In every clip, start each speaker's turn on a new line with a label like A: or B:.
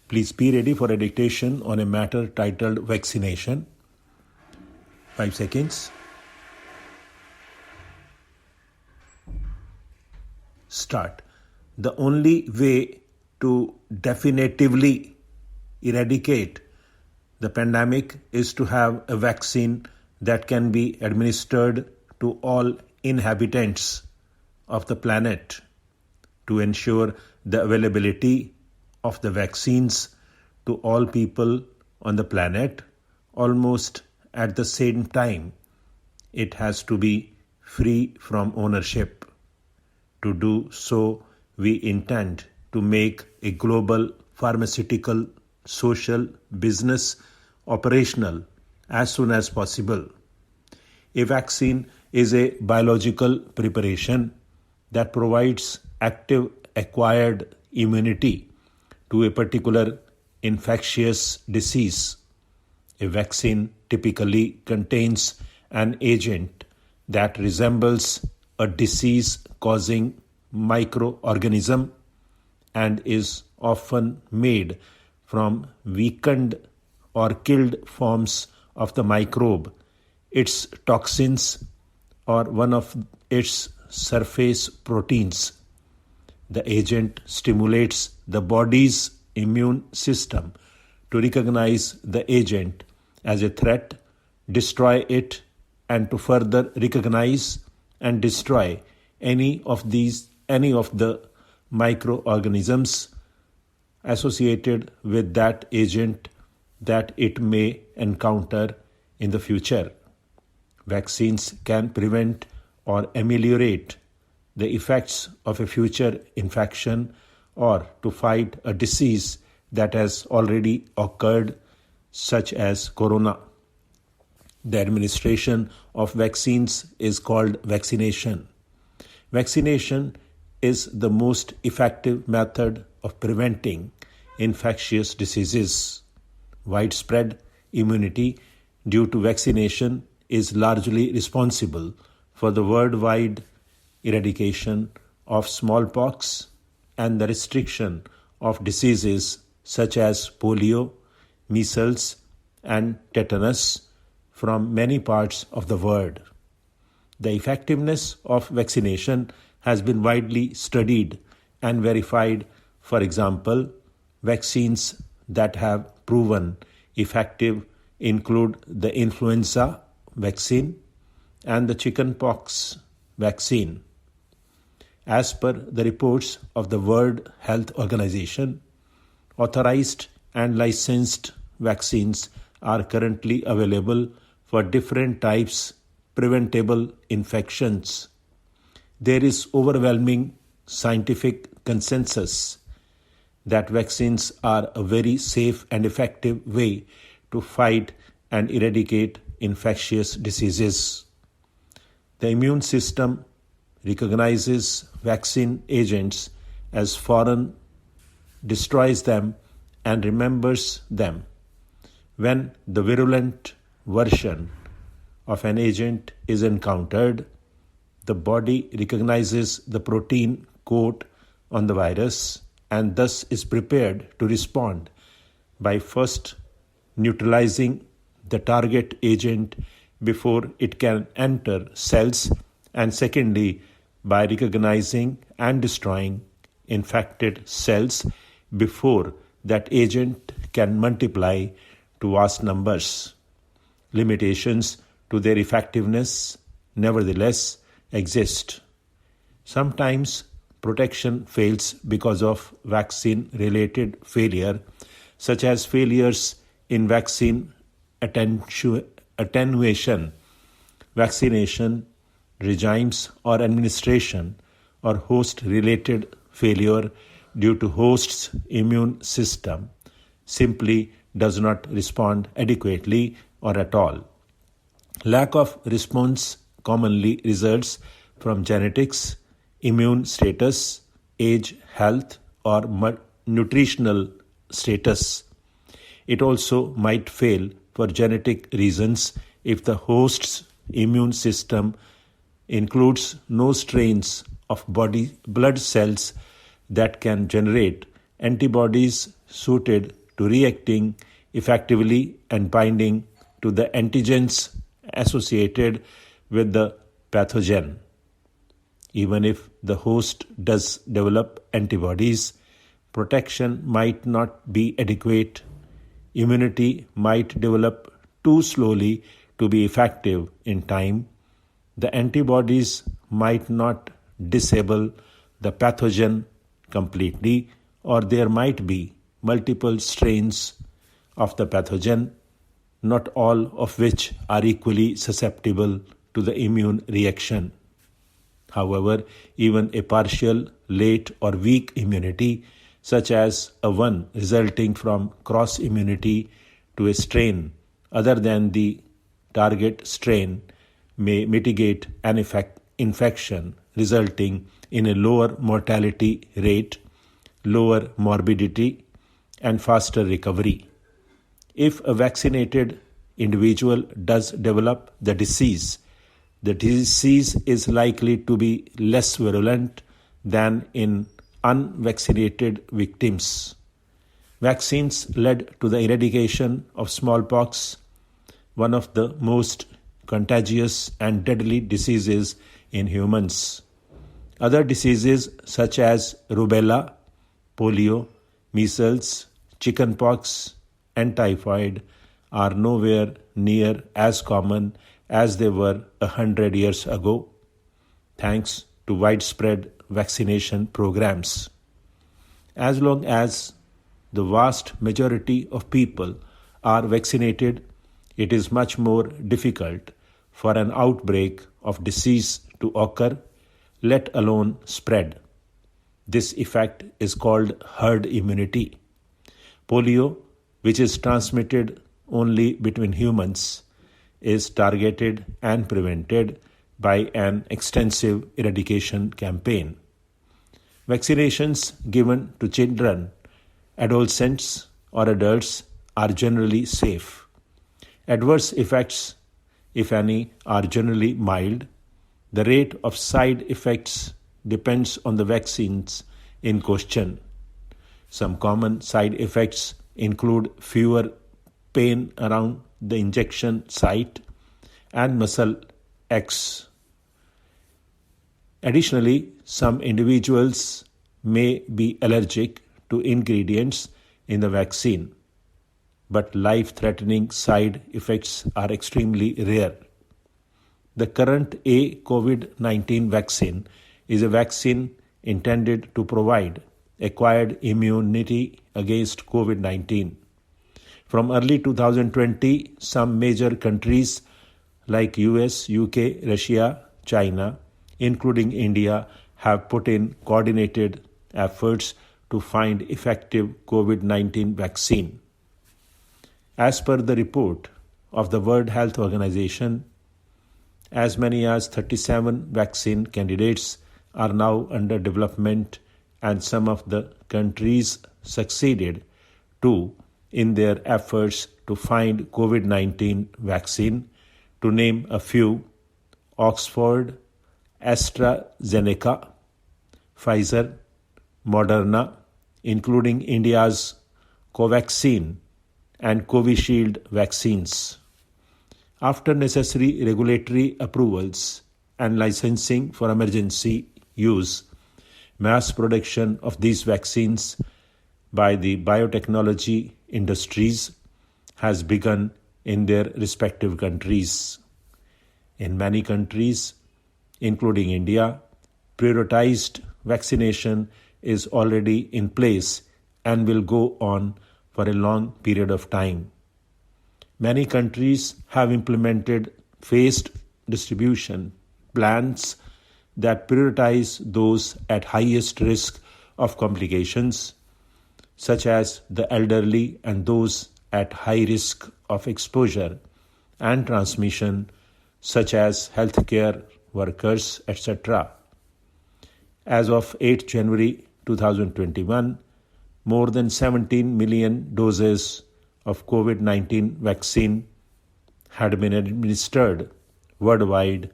A: Please be ready for a dictation on a matter titled Vaccination. 5 seconds. Start. The only way to definitively eradicate the pandemic is to have a vaccine that can be administered to all inhabitants of the planet. To ensure the availability of the vaccines to all people on the planet almost at the same time, it has to be free from ownership. To do so, we intend to make a global pharmaceutical, social, business operational as soon as possible. A vaccine is a biological preparation that provides active acquired immunity to a particular infectious disease. A vaccine typically contains an agent that resembles a disease-causing microorganism and is often made from weakened or killed forms of the microbe, its toxins, or one of its surface proteins. The agent stimulates the body's immune system to recognize the agent as a threat, destroy it, and to further recognize and destroy any of the microorganisms associated with that agent that it may encounter in the future. Vaccines can prevent or ameliorate the effects of a future infection or to fight a disease that has already occurred, such as corona. The administration of vaccines is called vaccination. Vaccination is the most effective method of preventing infectious diseases. Widespread immunity due to vaccination is largely responsible for the worldwide eradication of smallpox and the restriction of diseases such as polio, measles, and tetanus from many parts of the world. The effectiveness of vaccination has been widely studied and verified. For example, vaccines that have proven effective include the influenza vaccine and the chickenpox vaccine. As per the reports of the World Health Organization, authorized and licensed vaccines are currently available for different types preventable infections. There is overwhelming scientific consensus that vaccines are a very safe and effective way to fight and eradicate infectious diseases. The immune system recognizes vaccine agents as foreign, destroys them, and remembers them. When the virulent version of an agent is encountered, the body recognizes the protein coat on the virus and thus is prepared to respond by first neutralizing the target agent before it can enter cells, and secondly, by recognizing and destroying infected cells before that agent can multiply to vast numbers. Limitations to their effectiveness, nevertheless, exist. Sometimes protection fails because of vaccine-related failure, such as failures in vaccine attenuation, vaccination regimes or administration, or host-related failure due to host's immune system simply does not respond adequately or at all. Lack of response commonly results from genetics, immune status, age, health, or nutritional status. It also might fail for genetic reasons if the host's immune system includes no strains of blood cells that can generate antibodies suited to reacting effectively and binding to the antigens associated with the pathogen. Even if the host does develop antibodies, protection might not be adequate. Immunity might develop too slowly to be effective in time. The antibodies might not disable the pathogen completely, or there might be multiple strains of the pathogen, not all of which are equally susceptible to the immune reaction. However, even a partial, late, or weak immunity, such as a one resulting from cross immunity to a strain other than the target strain, may mitigate an infection, resulting in a lower mortality rate, lower morbidity, and faster recovery. If a vaccinated individual does develop the disease is likely to be less virulent than in unvaccinated victims. Vaccines led to the eradication of smallpox, one of the most contagious and deadly diseases in humans. Other diseases such as rubella, polio, measles, chickenpox, and typhoid are nowhere near as common as they were 100 years ago, thanks to widespread vaccination programs. As long as the vast majority of people are vaccinated, it is much more difficult for an outbreak of disease to occur, let alone spread. This effect is called herd immunity. Polio, which is transmitted only between humans, is targeted and prevented by an extensive eradication campaign. Vaccinations given to children, adolescents, or adults are generally safe. Adverse effects, if any, are generally mild. The rate of side effects depends on the vaccines in question. Some common side effects include fewer pain around the injection site and muscle aches. Additionally, some individuals may be allergic to ingredients in the vaccine, but life-threatening side effects are extremely rare. The current COVID-19 vaccine is a vaccine intended to provide acquired immunity against COVID-19. From early 2020, some major countries like US, UK, Russia, China, including India, have put in coordinated efforts to find effective COVID-19 vaccine. As per the report of the World Health Organization, as many as 37 vaccine candidates are now under development, and some of the countries succeeded too in their efforts to find COVID-19 vaccine. To name a few: Oxford, AstraZeneca, Pfizer, Moderna, including India's Covaxin and Covishield vaccines. After necessary regulatory approvals and licensing for emergency use, mass production of these vaccines by the biotechnology industries has begun in their respective countries. In many countries, including India, prioritized vaccination is already in place and will go on for a long period of time. Many countries have implemented phased distribution plans that prioritize those at highest risk of complications, such as the elderly and those at high risk of exposure and transmission, such as healthcare workers, etc. As of 8 January 2021, more than 17 million doses of COVID-19 vaccine had been administered worldwide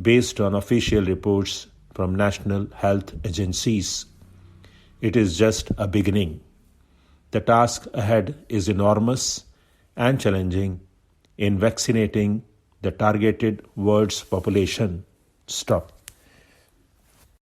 A: based on official reports from national health agencies. It is just a beginning. The task ahead is enormous and challenging in vaccinating the targeted world's population. Stop.